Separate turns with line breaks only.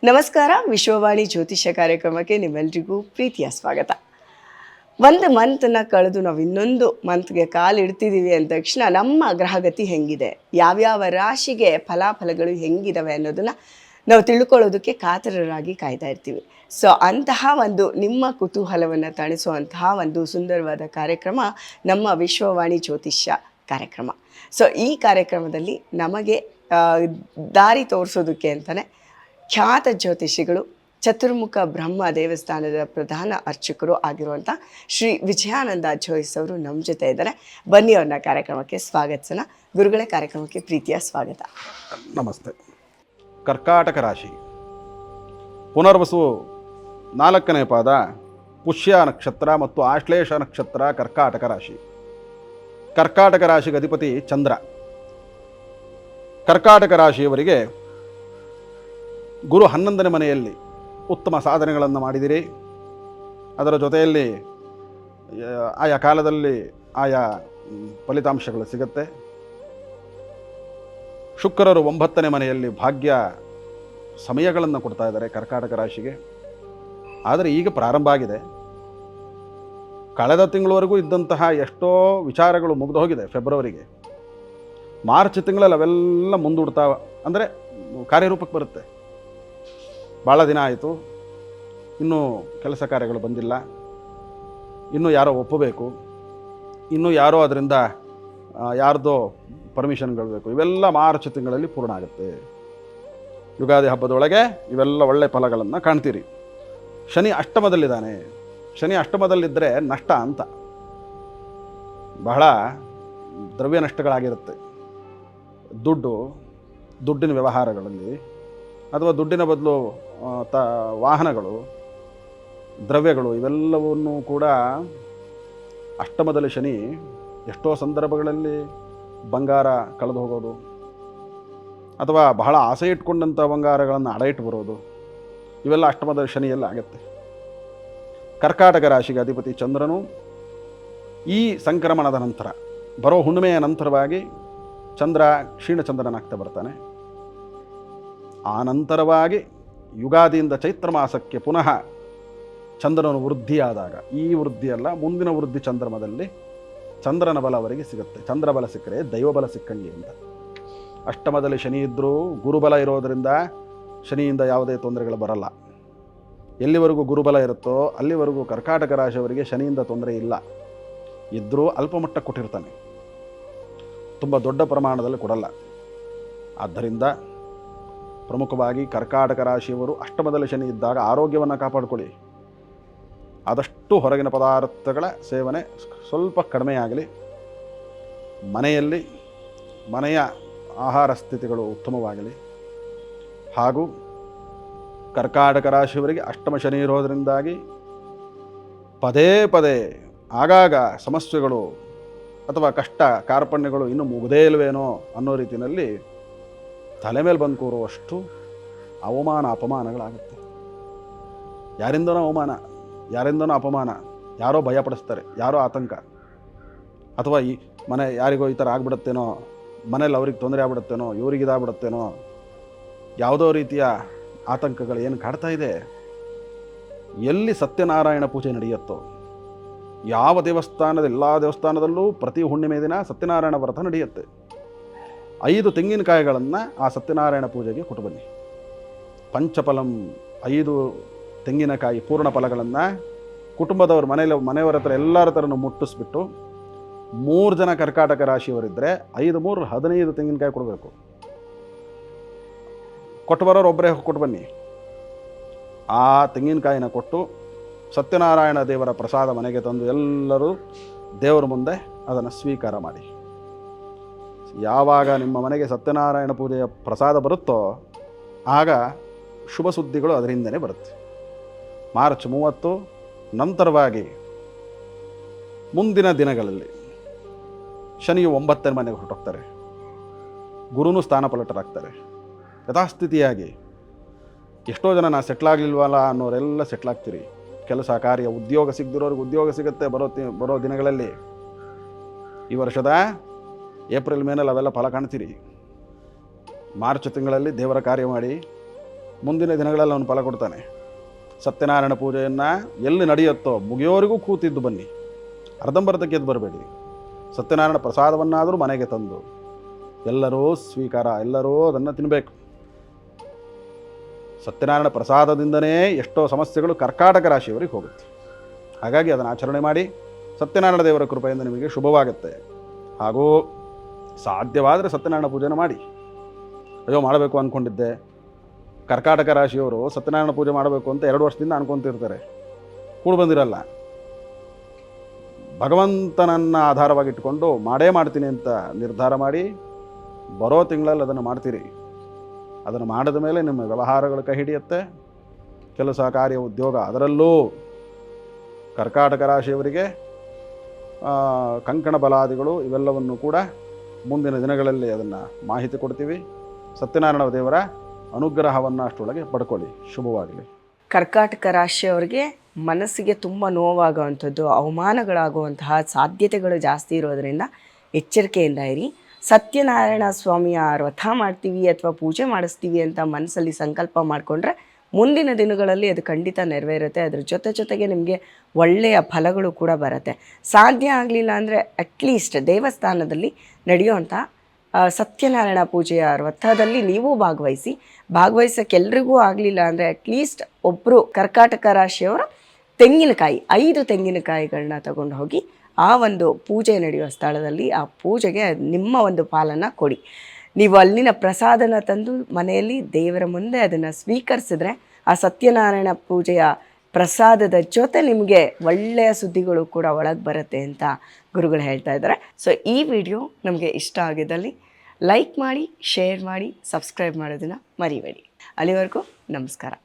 ನಮಸ್ಕಾರ. ವಿಶ್ವವಾಣಿ ಜ್ಯೋತಿಷ್ಯ ಕಾರ್ಯಕ್ರಮಕ್ಕೆ ನಿಮ್ಮೆಲ್ರಿಗೂ ಪ್ರೀತಿಯ ಸ್ವಾಗತ. ಒಂದು ಮಂತನ್ನು ಕಳೆದು ನಾವು ಇನ್ನೊಂದು ಮಂತ್ಗೆ ಕಾಲಿಡ್ತಿದ್ದೀವಿ ಅಂದ ತಕ್ಷಣ ನಮ್ಮ ಗ್ರಹಗತಿ ಹೆಂಗಿದೆ, ಯಾವ್ಯಾವ ರಾಶಿಗೆ ಫಲಾಫಲಗಳು ಹೆಂಗಿದಾವೆ ಅನ್ನೋದನ್ನು ನಾವು ತಿಳ್ಕೊಳ್ಳೋದಕ್ಕೆ ಕಾತರರಾಗಿ ಕಾಯ್ತಾ ಇರ್ತೀವಿ. ಸೊ ಅಂತಹ ಒಂದು ನಿಮ್ಮ ಕುತೂಹಲವನ್ನು ತಣಿಸುವಂತಹ ಒಂದು ಸುಂದರವಾದ ಕಾರ್ಯಕ್ರಮ ನಮ್ಮ ವಿಶ್ವವಾಣಿ ಜ್ಯೋತಿಷ್ಯ ಕಾರ್ಯಕ್ರಮ. ಸೊ ಈ ಕಾರ್ಯಕ್ರಮದಲ್ಲಿ ನಮಗೆ ದಾರಿ ತೋರಿಸೋದಕ್ಕೆ ಅಂತಲೇ ಖ್ಯಾತ ಜ್ಯೋತಿಷಿಗಳು, ಚತುರ್ಮುಖ ಬ್ರಹ್ಮ ದೇವಸ್ಥಾನದ ಪ್ರಧಾನ ಅರ್ಚಕರು ಆಗಿರುವಂಥ ಶ್ರೀ ವಿಜಯಾನಂದ ಜೋಯಿಸ್ ಅವರು ನಮ್ಮ ಜೊತೆ ಇದ್ದಾರೆ. ಬನ್ನಿ ಅವ್ರನ್ನ ಕಾರ್ಯಕ್ರಮಕ್ಕೆ ಸ್ವಾಗತಿಸೋಣ. ಗುರುಗಳೇ, ಕಾರ್ಯಕ್ರಮಕ್ಕೆ ಪ್ರೀತಿಯ ಸ್ವಾಗತ.
ನಮಸ್ತೆ. ಕರ್ಕಾಟಕ ರಾಶಿ, ಪುನರ್ವಸು 4ನೇ ಪಾದ, ಪುಷ್ಯ ನಕ್ಷತ್ರ ಮತ್ತು ಆಶ್ಲೇಷ ನಕ್ಷತ್ರ ಕರ್ಕಾಟಕ ರಾಶಿ. ಕರ್ಕಾಟಕ ರಾಶಿಗೆ ಅಧಿಪತಿ ಚಂದ್ರ. ಕರ್ಕಾಟಕ ರಾಶಿಯವರಿಗೆ ಗುರು 11ನೇ ಮನೆಯಲ್ಲಿ ಉತ್ತಮ ಸಾಧನೆಗಳನ್ನು ಮಾಡಿದಿರಿ. ಅದರ ಜೊತೆಯಲ್ಲಿ ಆಯಾ ಕಾಲದಲ್ಲಿ ಆಯಾ ಫಲಿತಾಂಶಗಳು ಸಿಗುತ್ತೆ. ಶುಕ್ರರು 9ನೇ ಮನೆಯಲ್ಲಿ ಭಾಗ್ಯ ಸಮಯಗಳನ್ನು ಕೊಡ್ತಾ ಇದ್ದಾರೆ ಕರ್ಕಾಟಕ ರಾಶಿಗೆ. ಆದರೆ ಈಗ ಪ್ರಾರಂಭ ಆಗಿದೆ. ಕಳೆದ ತಿಂಗಳವರೆಗೂ ಇದ್ದಂತಹ ಎಷ್ಟೋ ವಿಚಾರಗಳು ಮುಗಿದು ಹೋಗಿದೆ. ಫೆಬ್ರವರಿಗೆ, ಮಾರ್ಚ್ ತಿಂಗಳಲ್ಲಿ ಅವೆಲ್ಲ ಮುಂದೂಡ್ತಾ ಅಂದರೆ ಕಾರ್ಯರೂಪಕ್ಕೆ ಬರುತ್ತೆ. ಭಾಳ ದಿನ ಆಯಿತು, ಇನ್ನೂ ಕೆಲಸ ಕಾರ್ಯಗಳು ಬಂದಿಲ್ಲ, ಇನ್ನೂ ಯಾರೋ ಒಪ್ಪಬೇಕು, ಇನ್ನೂ ಯಾರೋ ಅದರಿಂದ ಯಾರ್ದೋ ಪರ್ಮಿಷನ್ಗಳು ಬೇಕು. ಇವೆಲ್ಲ ಮಾರ್ಚ್ ತಿಂಗಳಲ್ಲಿ ಪೂರ್ಣ ಆಗುತ್ತೆ. ಯುಗಾದಿ ಹಬ್ಬದೊಳಗೆ ಇವೆಲ್ಲ ಒಳ್ಳೆಯ ಫಲಗಳನ್ನು ಕಾಣ್ತೀರಿ. ಶನಿ ಅಷ್ಟಮದಲ್ಲಿದ್ದಾನೆ. ಶನಿ ಅಷ್ಟಮದಲ್ಲಿದ್ದರೆ ನಷ್ಟ ಅಂತ, ಬಹಳ ದ್ರವ್ಯ ನಷ್ಟಗಳಾಗಿರುತ್ತೆ. ದುಡ್ಡಿನ ವ್ಯವಹಾರಗಳಲ್ಲಿ, ಅಥವಾ ದುಡ್ಡಿನ ಬದಲು ವಾಹನಗಳು, ದ್ರವ್ಯಗಳು, ಇವೆಲ್ಲವನ್ನೂ ಕೂಡ ಅಷ್ಟಮದಲ್ಲಿ ಶನಿ ಎಷ್ಟೋ ಸಂದರ್ಭಗಳಲ್ಲಿ ಬಂಗಾರ ಕಳೆದು ಹೋಗೋದು, ಅಥವಾ ಬಹಳ ಆಸೆ ಇಟ್ಕೊಂಡಂಥ ಬಂಗಾರಗಳನ್ನು ಅಡ ಇಟ್ಟು ಬರೋದು, ಇವೆಲ್ಲ ಅಷ್ಟಮದ ಶನಿಯಲ್ಲಿ ಆಗುತ್ತೆ. ಕರ್ಕಾಟಕ ರಾಶಿಗೆ ಅಧಿಪತಿ ಚಂದ್ರನು ಈ ಸಂಕ್ರಮಣದ ನಂತರ, ಬರೋ ಹುಣ್ಣಿಮೆಯ ನಂತರವಾಗಿ ಚಂದ್ರ ಕ್ಷೀಣಚಂದ್ರನಾಗ್ತಾ ಬರ್ತಾನೆ. ಆ ನಂತರವಾಗಿ ಯುಗಾದಿಯಿಂದ ಚೈತ್ರ ಮಾಸಕ್ಕೆ ಪುನಃ ಚಂದ್ರನು ವೃದ್ಧಿಯಾದಾಗ, ಈ ವೃದ್ಧಿಯಲ್ಲ, ಮುಂದಿನ ವೃದ್ಧಿ ಚಂದ್ರಮದಲ್ಲಿ ಚಂದ್ರನ ಬಲ ಅವರಿಗೆ ಸಿಗುತ್ತೆ. ಚಂದ್ರಬಲ ಸಿಕ್ಕರೆ ದೈವಬಲ ಸಿಕ್ಕಂಗೆ ಅಂತ. ಅಷ್ಟಮದಲ್ಲಿ ಶನಿ ಇದ್ದರೂ ಗುರುಬಲ ಇರೋದರಿಂದ ಶನಿಯಿಂದ ಯಾವುದೇ ತೊಂದರೆಗಳು ಬರಲ್ಲ. ಎಲ್ಲಿವರೆಗೂ ಗುರುಬಲ ಇರುತ್ತೋ ಅಲ್ಲಿವರೆಗೂ ಕರ್ಕಾಟಕ ರಾಶಿಯವರಿಗೆ ಶನಿಯಿಂದ ತೊಂದರೆ ಇಲ್ಲ. ಇದ್ದರೂ ಅಲ್ಪ ಮಟ್ಟ ಕೊಟ್ಟಿರ್ತಾನೆ, ತುಂಬ ದೊಡ್ಡ ಪ್ರಮಾಣದಲ್ಲಿ ಕೊಡಲ್ಲ. ಆದ್ದರಿಂದ ಪ್ರಮುಖವಾಗಿ ಕರ್ಕಾಟಕ ರಾಶಿಯವರು ಅಷ್ಟಮದಲ್ಲಿ ಶನಿ ಇದ್ದಾಗ ಆರೋಗ್ಯವನ್ನು ಕಾಪಾಡಿಕೊಳ್ಳಿ. ಆದಷ್ಟು ಹೊರಗಿನ ಪದಾರ್ಥಗಳ ಸೇವನೆ ಸ್ವಲ್ಪ ಕಡಿಮೆಯಾಗಲಿ. ಮನೆಯ ಆಹಾರ ಸ್ಥಿತಿಗಳು ಉತ್ತಮವಾಗಲಿ. ಹಾಗೂ ಕರ್ಕಾಟಕ ರಾಶಿಯವರಿಗೆ ಅಷ್ಟಮ ಶನಿ ಇರೋದರಿಂದಾಗಿ ಪದೇ ಪದೇ ಆಗಾಗ ಸಮಸ್ಯೆಗಳು ಅಥವಾ ಕಷ್ಟ ಕಾರ್ಪಣ್ಯಗಳು ಇನ್ನೂ ಮುಗದೇ ಇಲ್ವೇನೋ ಅನ್ನೋ ರೀತಿಯಲ್ಲಿ ತಲೆ ಮೇಲೆ ಬಂದು ಕೂರುವಷ್ಟು ಅವಮಾನ ಅಪಮಾನಗಳಾಗುತ್ತೆ. ಯಾರಿಂದನೋ ಅವಮಾನ, ಯಾರಿಂದನೋ ಅಪಮಾನ, ಯಾರೋ ಭಯಪಡಿಸ್ತಾರೆ, ಯಾರೋ ಆತಂಕ, ಅಥವಾ ಈ ಮನೆ ಯಾರಿಗೋ ಈ ಥರ ಆಗ್ಬಿಡುತ್ತೇನೋ, ಮನೇಲಿ ಅವ್ರಿಗೆ ತೊಂದರೆ ಆಗ್ಬಿಡುತ್ತೇನೋ, ಇವ್ರಿಗೆ ಇದಾಗ್ಬಿಡುತ್ತೇನೋ, ಯಾವುದೋ ರೀತಿಯ ಆತಂಕಗಳು ಏನು ಕಾಡ್ತಾ ಇದೆ. ಎಲ್ಲಿ ಸತ್ಯನಾರಾಯಣ ಪೂಜೆ ನಡೆಯುತ್ತೋ, ಯಾವ ಎಲ್ಲ ದೇವಸ್ಥಾನದಲ್ಲೂ ಪ್ರತಿ ಹುಣ್ಣಿಮೆ ದಿನ ಸತ್ಯನಾರಾಯಣ ವ್ರತ ನಡೆಯುತ್ತೆ. 5 ತೆಂಗಿನಕಾಯಿಗಳನ್ನು ಆ ಸತ್ಯನಾರಾಯಣ ಪೂಜೆಗೆ ಕೊಟ್ಟು ಬನ್ನಿ. ಪಂಚಫಲಂ 5 ತೆಂಗಿನಕಾಯಿ ಪೂರ್ಣ ಫಲಗಳನ್ನು ಕುಟುಂಬದವರು ಮನೆಯವರ ಹತ್ರ ಎಲ್ಲರ ಥರನೂ ಮುಟ್ಟಿಸ್ಬಿಟ್ಟು, 3 ಜನ ಕರ್ಕಾಟಕ ರಾಶಿಯವರಿದ್ದರೆ 5 3 15 ತೆಂಗಿನಕಾಯಿ ಕೊಡಬೇಕು. ಕೊಟ್ಟು ಬರೋರು ಒಬ್ಬರೇ ಕೊಟ್ಟು ಬನ್ನಿ. ಆ ತೆಂಗಿನಕಾಯಿನ ಕೊಟ್ಟು ಸತ್ಯನಾರಾಯಣ ದೇವರ ಪ್ರಸಾದ ಮನೆಗೆ ತಂದು ಎಲ್ಲರೂ ದೇವರ ಮುಂದೆ ಅದನ್ನು ಸ್ವೀಕಾರ ಮಾಡಿ. ಯಾವಾಗ ನಿಮ್ಮ ಮನೆಗೆ ಸತ್ಯನಾರಾಯಣ ಪೂಜೆಯ ಪ್ರಸಾದ ಬರುತ್ತೋ ಆಗ ಶುಭ ಸುದ್ದಿಗಳು ಅದರಿಂದನೇ ಬರುತ್ತೆ. ಮಾರ್ಚ್ 30 ನಂತರವಾಗಿ ಮುಂದಿನ ದಿನಗಳಲ್ಲಿ ಶನಿಯು 9ನೇ ಮನೆಗೆ ಹೊರಟೋಗ್ತಾರೆ. ಗುರುನು ಸ್ಥಾನಪಲಟರಾಗ್ತಾರೆ. ಯಥಾಸ್ಥಿತಿಯಾಗಿ ಎಷ್ಟೋ ಜನ ನಾ ಸೆಟ್ಲಾಗಲಿಲ್ವಲ್ಲ ಅನ್ನೋರೆಲ್ಲ ಸೆಟ್ಲಾಗ್ತೀರಿ. ಕೆಲಸ ಕಾರ್ಯ ಉದ್ಯೋಗ ಸಿಗದಿರೋರಿಗೆ ಉದ್ಯೋಗ ಸಿಗುತ್ತೆ ಬರೋ ದಿನಗಳಲ್ಲಿ. ಈ ವರ್ಷದ ಏಪ್ರಿಲ್ ಮೇನಲ್ಲಿ ಅವೆಲ್ಲ ಫಲ ಕಾಣ್ತೀರಿ. ಮಾರ್ಚ್ ತಿಂಗಳಲ್ಲಿ ದೇವರ ಕಾರ್ಯ ಮಾಡಿ ಮುಂದಿನ ದಿನಗಳಲ್ಲಿ ಅವನು ಫಲ ಕೊಡ್ತಾನೆ. ಸತ್ಯನಾರಾಯಣ ಪೂಜೆಯನ್ನು ಎಲ್ಲಿ ನಡೆಯುತ್ತೋ ಮುಗಿಯೋರಿಗೂ ಕೂತಿದ್ದು ಬನ್ನಿ, ಅರ್ಧಂಬರ್ಧಕ್ಕೆ ಎದ್ದು ಬರಬೇಡಿ. ಸತ್ಯನಾರಾಯಣ ಪ್ರಸಾದವನ್ನಾದರೂ ಮನೆಗೆ ತಂದು ಎಲ್ಲರೂ ಸ್ವೀಕಾರ, ಎಲ್ಲರೂ ಅದನ್ನು ತಿನ್ನಬೇಕು. ಸತ್ಯನಾರಾಯಣ ಪ್ರಸಾದದಿಂದನೇ ಎಷ್ಟೋ ಸಮಸ್ಯೆಗಳು ಕರ್ಕಾಟಕ ರಾಶಿಯವರಿಗೆ ಹೋಗುತ್ತೆ. ಹಾಗಾಗಿ ಅದನ್ನು ಆಚರಣೆ ಮಾಡಿ. ಸತ್ಯನಾರಾಯಣ ದೇವರ ಕೃಪೆಯಿಂದ ನಿಮಗೆ ಶುಭವಾಗುತ್ತೆ. ಹಾಗೂ ಸಾಧ್ಯವಾದರೆ ಸತ್ಯನಾರಾಯಣ ಪೂಜೆನ ಮಾಡಿ. ಅಯ್ಯೋ ಮಾಡಬೇಕು ಅಂದ್ಕೊಂಡಿದ್ದೆ, ಕರ್ಕಾಟಕ ರಾಶಿಯವರು ಸತ್ಯನಾರಾಯಣ ಪೂಜೆ ಮಾಡಬೇಕು ಅಂತ 2 ವರ್ಷದಿಂದ ಅನ್ಕೊತಿರ್ತಾರೆ, ಕೂಡು ಬಂದಿರಲ್ಲ. ಭಗವಂತನನ್ನು ಆಧಾರವಾಗಿಟ್ಟುಕೊಂಡು ಮಾಡೇ ಮಾಡ್ತೀನಿ ಅಂತ ನಿರ್ಧಾರ ಮಾಡಿ ಬರೋ ತಿಂಗಳಲ್ಲಿ ಅದನ್ನು ಮಾಡ್ತೀರಿ. ಅದನ್ನು ಮಾಡಿದ ಮೇಲೆ ನಿಮ್ಮ ವ್ಯವಹಾರಗಳು ಕೈ ಹಿಡಿಯುತ್ತೆ. ಕೆಲಸ, ಕಾರ್ಯ, ಉದ್ಯೋಗ, ಅದರಲ್ಲೂ ಕರ್ಕಾಟಕ ರಾಶಿಯವರಿಗೆ ಕಂಕಣ ಬಲಾದಿಗಳು ಇವೆಲ್ಲವನ್ನು ಕೂಡ ಮುಂದಿನ ದಿನಗಳಲ್ಲಿ ಅದನ್ನು ಮಾಹಿತಿ ಕೊಡ್ತೀವಿ. ಸತ್ಯನಾರಾಯಣ ದೇವರ ಅನುಗ್ರಹವನ್ನು ಅಷ್ಟರೊಳಗೆ ಪಡ್ಕೊಳ್ಳಿ. ಶುಭವಾಗಲಿ.
ಕರ್ಕಾಟಕ ರಾಶಿಯವರಿಗೆ ಮನಸ್ಸಿಗೆ ತುಂಬ ನೋವಾಗುವಂಥದ್ದು, ಅವಮಾನಗಳಾಗುವಂತಹ ಸಾಧ್ಯತೆಗಳು ಜಾಸ್ತಿ ಇರೋದರಿಂದ ಎಚ್ಚರಿಕೆಯಿಂದ ಇರಿ. ಸತ್ಯನಾರಾಯಣ ಸ್ವಾಮಿಯ ವ್ರತ ಮಾಡ್ತೀವಿ ಅಥವಾ ಪೂಜೆ ಮಾಡಿಸ್ತೀವಿ ಅಂತ ಮನಸ್ಸಲ್ಲಿ ಸಂಕಲ್ಪ ಮಾಡಿಕೊಂಡ್ರೆ ಮುಂದಿನ ದಿನಗಳಲ್ಲಿ ಅದು ಖಂಡಿತ ನೆರವೇರುತ್ತೆ. ಅದ್ರ ಜೊತೆಗೆ ನಿಮಗೆ ಒಳ್ಳೆಯ ಫಲಗಳು ಕೂಡ ಬರುತ್ತೆ. ಸಾಧ್ಯ ಆಗಲಿಲ್ಲ ಅಂದರೆ ಅಟ್ಲೀಸ್ಟ್ ದೇವಸ್ಥಾನದಲ್ಲಿ ನಡೆಯುವಂಥ ಸತ್ಯನಾರಾಯಣ ಪೂಜೆಯ ವ್ರತದಲ್ಲಿ ನೀವು ಭಾಗವಹಿಸೋಕ್ಕೆಲ್ರಿಗೂ ಆಗಲಿಲ್ಲ ಅಂದರೆ ಅಟ್ಲೀಸ್ಟ್ ಒಬ್ಬರು ಕರ್ಕಾಟಕ ರಾಶಿಯವರು ತೆಂಗಿನಕಾಯಿ 5 ತೆಂಗಿನಕಾಯಿಗಳನ್ನ ತಗೊಂಡು ಹೋಗಿ ಆ ಒಂದು ಪೂಜೆ ನಡೆಯುವ ಸ್ಥಳದಲ್ಲಿ ಆ ಪೂಜೆಗೆ ನಿಮ್ಮ ಒಂದು ಪಾಲನ್ನು ಕೊಡಿ. ನೀವು ಅಲ್ಲಿನ ಪ್ರಸಾದನ ತಂದು ಮನೆಯಲ್ಲಿ ದೇವರ ಮುಂದೆ ಅದನ್ನು ಸ್ವೀಕರಿಸಿದ್ರೆ ಆ ಸತ್ಯನಾರಾಯಣ ಪೂಜೆಯ ಪ್ರಸಾದದ ಜೊತೆ ನಿಮಗೆ ಒಳ್ಳೆಯ ಸುದ್ದಿಗಳು ಕೂಡ ಒಳಗೆ ಬರುತ್ತೆ ಅಂತ ಗುರುಗಳು ಹೇಳ್ತಾ ಇದ್ದಾರೆ. ಸೊ ಈ ವಿಡಿಯೋ ನಮಗೆ ಇಷ್ಟ ಆಗಿದ್ದಲ್ಲಿ ಲೈಕ್ ಮಾಡಿ, ಶೇರ್ ಮಾಡಿ, ಸಬ್ಸ್ಕ್ರೈಬ್ ಮಾಡೋದನ್ನು ಮರಿಬೇಡಿ. ಅಲ್ಲಿವರೆಗೂ ನಮಸ್ಕಾರ.